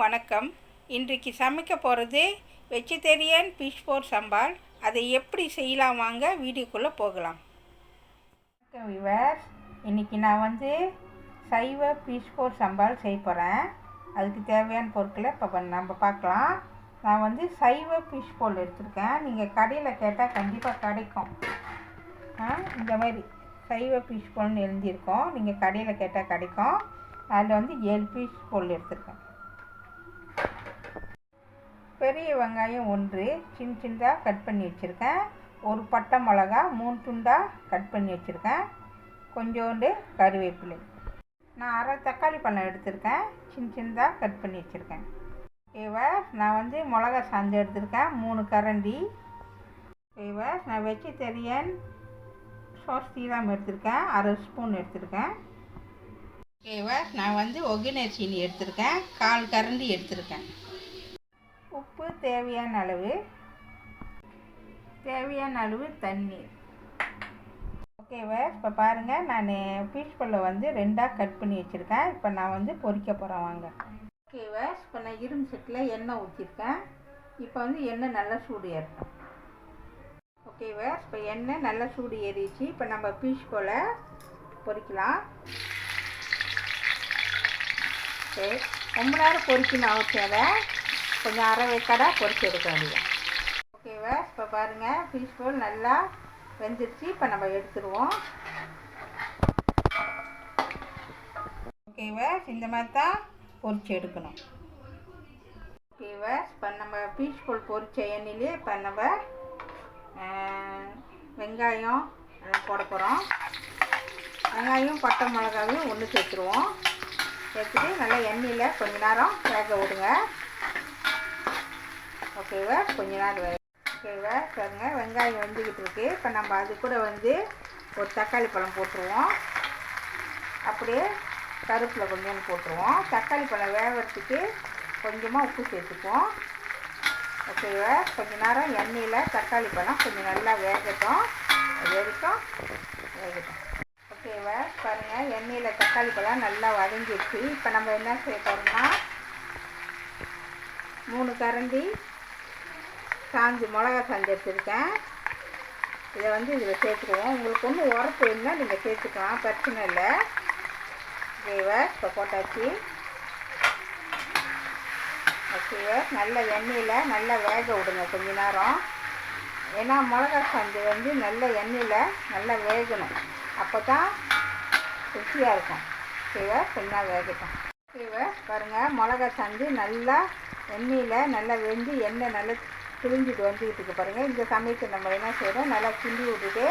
வணக்கம். இன்றைக்கு சமைக்க போகிறது வெஜிடேரியன் ஃபிஷ் போர் சம்பால். அதை எப்படி செய்யலாம் வாங்க வீடியோக்குள்ளே போகலாம். வியூவர்ஸ், இன்றைக்கி நான் சைவ ஃபிஷ் போர் சம்பால் செய்ய போகிறேன். அதுக்கு தேவையான பொருட்களை இப்போ நம்ம பார்க்கலாம். நான் சைவ ஃபிஷ் போல் எடுத்துருக்கேன். நீங்கள் கடையில் கேட்டால் கண்டிப்பாக கிடைக்கும். இந்த மாதிரி சைவ ஃபிஷ் போல்னு எழுந்திருக்கோம். நீங்கள் கடையில் கேட்டால் கிடைக்கும். அதில் 7 ஃபிஷ் போல் எடுத்துருக்கேன். பெரிய வெங்காயம் 1 சின்னதாக கட் பண்ணி வச்சுருக்கேன். ஒரு பட்டை மிளகா 3 துண்டாக கட் பண்ணி வச்சுருக்கேன். கொஞ்சோண்டு கருவேப்பிலை. நான் அரை தக்காளி பழம் எடுத்திருக்கேன். சின்னதாக கட் பண்ணி வச்சுருக்கேன். நான் மிளகா சாந்து எடுத்திருக்கேன் 3 கரண்டி. நான் வெஜிடேரியன் சீரகம் எடுத்திருக்கேன் 1/2 ஸ்பூன் எடுத்திருக்கேன். நான் ஒகினே சீனி எடுத்திருக்கேன் 1/4 கரண்டி எடுத்திருக்கேன். உப்பு தேவையான அளவு தண்ணீர். இப்போ பாருங்கள், நான் ஃபிஷ் போல் 2ஆக கட் பண்ணி வச்சுருக்கேன். இப்போ நான் பொரிக்க போகிறேன் வாங்க. இப்போ நான் இரும்பு செட்டில் எண்ணெய் ஊற்றிருக்கேன். இப்போ எண்ணெய் நல்லா சூடு ஏறட்டும். இப்போ எண்ணெய் நல்லா சூடு ஏறிச்சு. இப்போ நம்ம ஃபிஷ் போல் பொரிக்கலாம். ரொம்ப நேரம் பொரிக்கணும் அவசியம் இல்லை. கொஞ்சம் அரை வேக்காடாக பொரிச்சு எடுக்க வேண்டியது. இப்போ பாருங்கள், ஃபிஷ் போல் நல்லா வெந்துருச்சு. இப்போ நம்ம எடுத்துருவோம். இந்த மாதிரி தான் பொரிச்சு எடுக்கணும். இப்போ நம்ம ஃபிஷ் போல் பொரிச்ச எண்ணெயிலே இப்போ நம்ம வெங்காயம் போட போகிறோம். வெங்காயம் பட்டை மிளகாவையும் ஒன்று சேர்த்துருவோம். சேர்த்துட்டு நல்லா எண்ணெயில் கொஞ்ச நேரம் வேக விடுங்க. கொஞ்ச நேரம் பாருங்க, வெங்காயம் வெந்துக்கிட்டு இருக்கு. இப்போ நம்ம அது கூட ஒரு தக்காளி பழம் போட்டுருவோம். அப்படியே கருவேப்பிலை கொஞ்சம் போட்டுருவோம். தக்காளி பழம் வேகிறதுக்கு கொஞ்சமாக உப்பு சேர்த்துப்போம். கொஞ்ச நேரம் எண்ணெயில் தக்காளி பழம் கொஞ்சம் நல்லா வேகட்டும். அது வரைக்கும் வேகட்டும். பாருங்கள், எண்ணெயில் தக்காளி பழம் நல்லா வதங்கிடுச்சு. இப்போ நம்ம என்ன செய்ய போகிறோம்னா 3 கரண்டி மிளகா சாந்து எடுத்துருக்கேன். இதை இதில் சேர்த்துக்குவோம். உங்களுக்கு உரப்பு இருந்தால் நீங்கள் சேர்த்துக்கலாம், பிரச்சனை இல்லை. இப்போ போட்டாச்சு. நல்ல எண்ணெயில் நல்லா வேக விடுங்க கொஞ்ச நேரம். ஏன்னா மிளகா சாந்து நல்ல எண்ணெயில் நல்லா வேகணும். அப்போ தான் ருசியாக இருக்கும். கொஞ்ச நேரம் வேகட்டும். பாருங்கள், மிளகா சாந்து நல்லா எண்ணெயில் நல்லா வெந்து எண்ணெய் நல்லா பிரிஞ்சுட்டு வந்துக்கிட்டு இருக்கு பாருங்கள். இந்த சமயத்தில் நம்ம என்ன செய்கிறோம், நல்லா கிண்டி விட்டுட்டு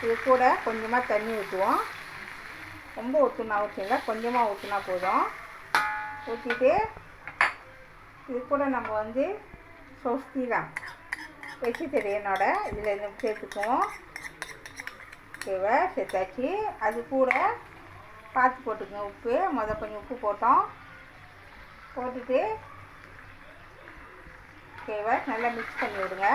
இது கூட கொஞ்சமாக தண்ணி ஊற்றுவோம். ரொம்ப ஊற்றணும் அவசியம் இல்லை, கொஞ்சமாக ஊற்றினா போதும். ஊற்றிட்டு இது கூட நம்ம சீரகம் வெஜிடேரியனோட இதில் சேர்த்துக்குவோம். சேர்த்தாச்சு. அது கூட பார்த்து போட்டுக்கோங்க. உப்பு கொஞ்சம் உப்பு போட்டோம். போட்டுட்டு நல்லா மிக்ஸ் பண்ணி விடுங்க.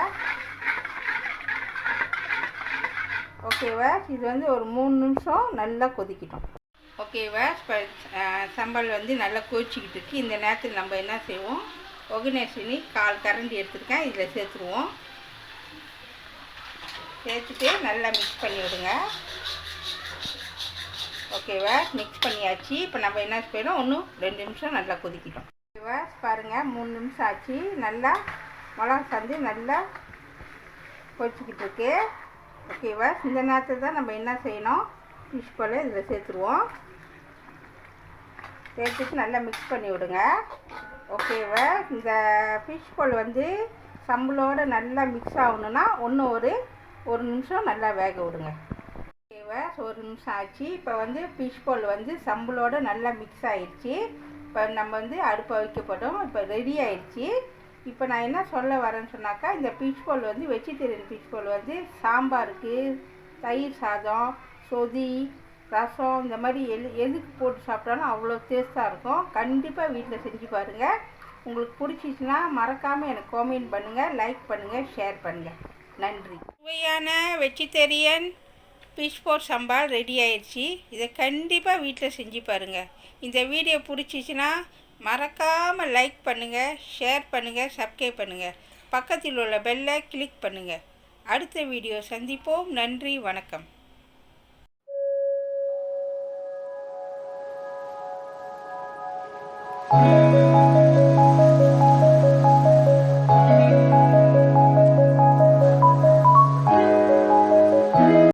இது ஒரு 3 நிமிஷம் நல்லா கொதிக்கிட்டோம். இப்போ சம்பல் நல்லா கொதிச்சிக்கிட்டு இருக்கு. இந்த நேரத்தில் நம்ம என்ன செய்வோம், ஒகினே சீனி 1/4 கரண்டி எடுத்துருக்கேன். இதில் சேர்த்துருவோம். சேர்த்துட்டு நல்லா மிக்ஸ் பண்ணி விடுங்க. மிக்ஸ் பண்ணியாச்சு. இப்போ நம்ம என்ன செய்யணும், 1-2 நிமிஷம் நல்லா கொதிக்கிட்டோம். பாருங்கள், 3 நிமிஷம் ஆச்சு. நல்லா மிளகா சாந்து நல்லா கொதிச்சிக்கிட்டு இருக்கு. இந்த நேரத்தில் தான் நம்ம என்ன செய்யணும், ஃபிஷ் போல் இதில் சேர்த்துருவோம். சேர்த்துட்டு நல்லா மிக்ஸ் பண்ணி விடுங்க. இந்த ஃபிஷ் போல் சம்பளோடு நல்லா மிக்ஸ் ஆகணுன்னா ஒரு நிமிஷம் நல்லா வேக விடுங்க. 1 நிமிஷம் ஆச்சு. இப்போ ஃபிஷ் போல் சம்பளோடு நல்லா மிக்ஸ் ஆகிடுச்சு. இப்போ நம்ம அடுப்பை வைக்கப்படும். இப்போ ரெடி ஆகிடுச்சு. இப்போ நான் என்ன சொல்ல வரேன்னு சொன்னாக்கா, இந்த ஃபிஷ் போல் வெஜிடேரியன் ஃபிஷ் போல் சாம்பாருக்கு, தயிர் சாதம், சொதி, ரசம் இந்த மாதிரி எதுக்கு போட்டு சாப்பிட்டாலும் அவ்வளோ டேஸ்ட்டாக இருக்கும். கண்டிப்பாக வீட்டில் செஞ்சு பாருங்கள். உங்களுக்கு பிடிச்சிச்சின்னா மறக்காமல் எனக்கு காமெண்ட் பண்ணுங்கள், லைக் பண்ணுங்கள், ஷேர் பண்ணுங்கள். நன்றி. சுவையான வெஜிடேரியன் ஃபிஷ் போர் சம்பால் ரெடி ஆயிடுச்சு. இதை கண்டிப்பாக வீட்டில் செஞ்சு பாருங்கள். இந்த வீடியோ பிடிச்சிச்சின்னா மறக்காமல் லைக் பண்ணுங்கள், ஷேர் பண்ணுங்கள், சப்ஸ்கிரைப் பண்ணுங்கள். பக்கத்தில் உள்ள பெல்லை கிளிக் பண்ணுங்கள். அடுத்த வீடியோ சந்திப்போம். நன்றி, வணக்கம்.